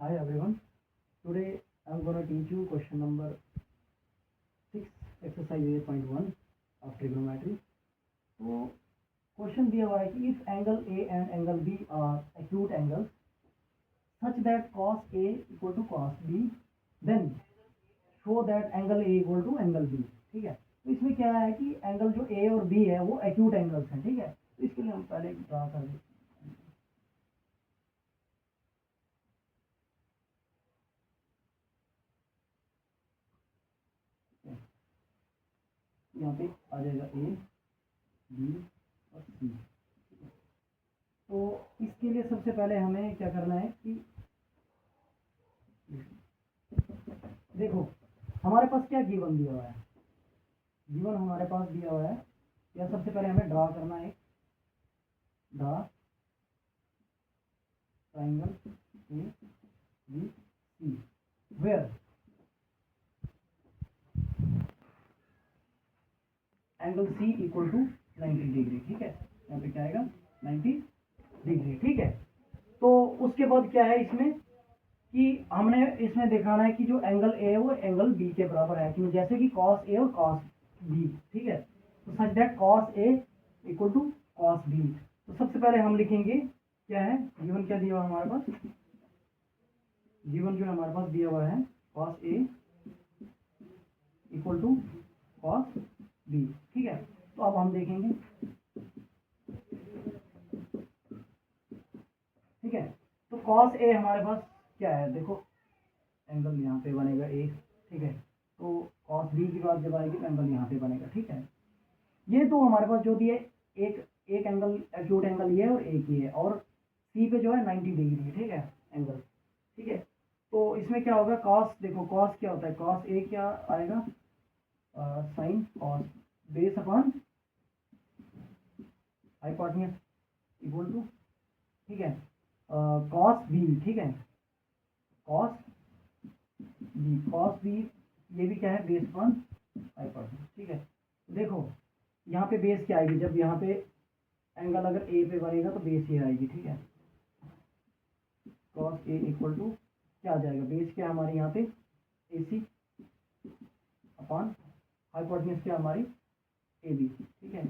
Hi everyone. Today I'm going to teach you question number 6, exercise 8.1 of trigonometry. तो question दिया हुआ है कि if angle A and angle B are acute angles such that cos A equal to cos B, then show that angle A equal to angle B। ठीक है, तो इसमें क्या है कि एंगल जो A और B है वो एक्यूट एंगल्स हैं। ठीक है, तो इसके लिए हम पहले ड्रा कर देते हैं। यहाँ पे आ जाएगा A, B और C। तो इसके लिए सबसे पहले हमें क्या करना है कि देखो हमारे पास क्या गिवन दिया हुआ है। गिवन हमारे पास दिया हुआ है, या सबसे पहले हमें ड्रा करना है। Draw triangle A B C where angle C equal to 90 degree. ठीक है, यहाँ पे क्या आएगा 90 डिग्री। ठीक है, तो उसके बाद क्या है इसमें कि हमने इसमें दिखाना है कि जो एंगल A है वो एंगल B के बराबर है कि जैसे कि cos A और cos B। ठीक है, तो such that cos A equal to cos B। तो सबसे पहले हम लिखेंगे क्या है, गिवन क्या दिया हुआ हमारे पास। गिवन जो हमारे पास दिया हुआ है cos A equal to cos B। ठीक है, तो अब हम देखेंगे। ठीक है, तो cos A हमारे पास क्या है, देखो एंगल यहाँ पे बनेगा A। ठीक है, तो cos B की बात जब आएगी तो एंगल यहाँ पे बनेगा। ठीक है, ये तो हमारे पास जो दिए एक एक एंगल एक्यूट एंगल ये और एक ये है, और C पे जो है 90 डिग्री है। ठीक है, एंगल। ठीक है, तो इसमें क्या होगा cos, देखो cos क्या होता है, cos A क्या आएगा sine cos base upon hypotenuse equal to, ठीक है, cos B। ठीक है, cos B ये भी क्या है बेस अपॉन हाइपोटेन्यूज। ठीक है, देखो यहाँ पे बेस क्या आएगी, जब यहाँ पे एंगल अगर A पे बनेगा तो बेस ये आएगी। ठीक है, cos A इक्वल टू क्या आ जाएगा, बेस क्या हमारे यहाँ पे AC अपॉन हाइपोटेन्यूज क्या हमारी AB। ठीक है,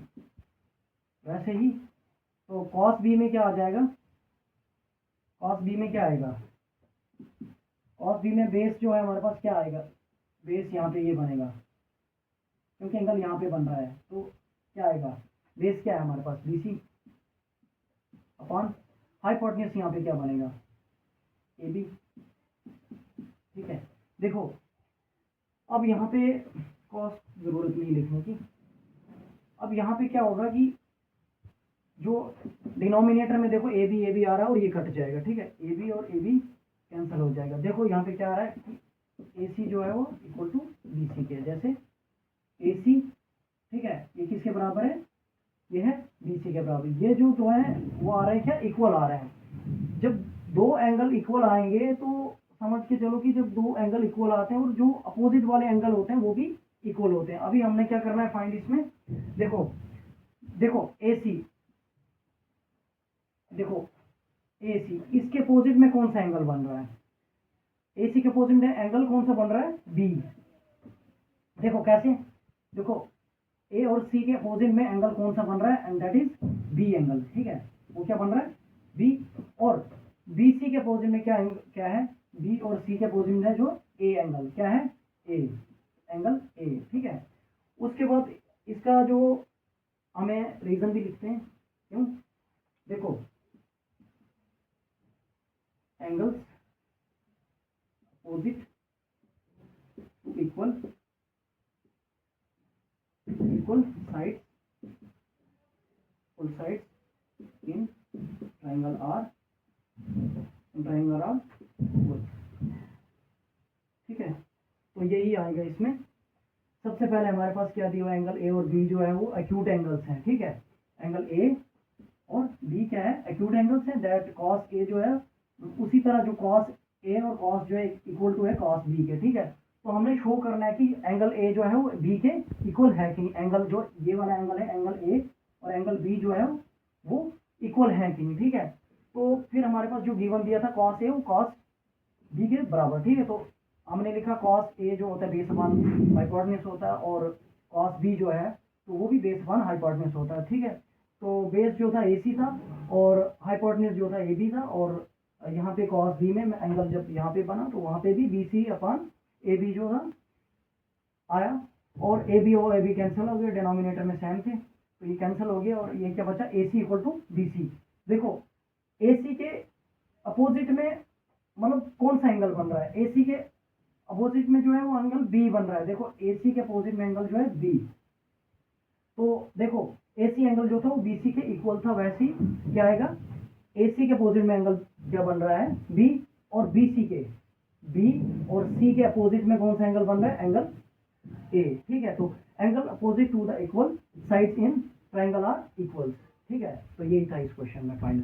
वैसे ही तो cos B में क्या आ जाएगा, cos B में क्या आएगा, cos B में बेस जो है हमारे पास क्या आएगा, बेस यहाँ पे ये बनेगा क्योंकि एंगल यहाँ पे बन रहा है, तो क्या आएगा बेस क्या है हमारे पास BC अपॉन हाइपोटेन्यूज यहाँ पे क्या बनेगा AB। ठीक है, देखो अब यहाँ पे cos जरूरत नहीं लिखने की। अब यहाँ पे क्या होगा कि जो डिनोमिनेटर में देखो ए बी आ रहा है और ये कट जाएगा। ठीक है, ए बी और ए बी कैंसिल हो जाएगा। देखो यहाँ पे क्या आ रहा है कि ए सी जो है वो इक्वल टू बी सी के, जैसे ए सी, ठीक है, ये किसके बराबर है, ये है बी सी के बराबर। ये जो दो है वो आ रहे हैं क्या, इक्वल आ रहे हैं। जब दो एंगल इक्वल आएंगे तो समझ के चलो कि जब दो एंगल इक्वल आते हैं और जो अपोजिट वाले एंगल होते हैं वो भी इक्वल होते हैं। अभी हमने क्या करना है फाइंड इसमें, देखो देखो ए सी, देखो ए सी, इसके अपोजिट में कौन सा एंगल बन रहा है, ए सी के अपोजिट में एंगल कौन सा बन रहा है बी। देखो कैसे, देखो ए और सी के अपोजिट में एंगल कौन सा बन रहा है, and that is B angle. ठीक है, वो क्या बन रहा है बी, और बी सी के अपोजिट में क्या है, बी और सी के अपोजिट में है जो ए एंगल, क्या है ए एंगल ए। ठीक है, उसके बाद इसका जो हमें रीजन भी लिखते हैं क्यों, देखो angles opposite to equal sides in triangle R equal। ठीक है, तो यही आएगा इसमें। सबसे पहले हमारे पास क्या दिया हुआ, एंगल ए और बी जो है वो एक्यूट एंगल्स हैं। ठीक है, एंगल ए और बी क्या है, एक्यूट एंगल्स हैं। दैट cos ए जो है उसी तरह जो cos ए और cos जो है इक्वल टू है cos बी के। ठीक है, तो हमने शो करना है कि एंगल ए जो है वो बी के इक्वल है कि एंगल जो ये वाला एंगल है एंगल ए और एंगल बी जो है वो इक्वल है कि नहीं। ठीक है, तो फिर हमारे पास जो गिवन दिया था cos ए वो cos बी के बराबर, ठीक है। तो हमने लिखा कॉस ए जो होता है बेस अपॉन हाइपोटेन्यूज होता है, और कॉस बी जो है तो वो भी बेस अपॉन हाइपोटेन्यूज होता है, ठीक है। तो बेस जो था ए सी था और हाइपोटेन्यूज जो था ए बी था, और यहाँ पे कॉस बी में एंगल जब यहाँ पे बना तो वहाँ पे भी B C upon A B जो था आया, और ए बी और ए बी कैंसिल हो गया, डिनोमिनेटर में सेम थे तो ये कैंसिल हो गया, और ये क्या बचा, ए सी इक्वल टू बी सी। देखो ए सी के अपोजिट में मतलब कौन सा एंगल बन रहा है, ए सी के अपोजिट में जो है वो एंगल बी बन रहा है। देखो ए सी के अपोजिट में एंगल जो है बी, तो देखो ए सी एंगल जो था वो बी सी के इक्वल था, वैसे ही क्या आएगा, ए सी के अपोजिट में एंगल क्या बन रहा है, बी, और बी सी के, बी और सी के अपोजिट में कौन सा एंगल बन रहा है, एंगल ए, ठीक है। तो angle opposite to the equal sides in triangle are equals, ठीक है। तो यही था इस क्वेश्चन में फाइंड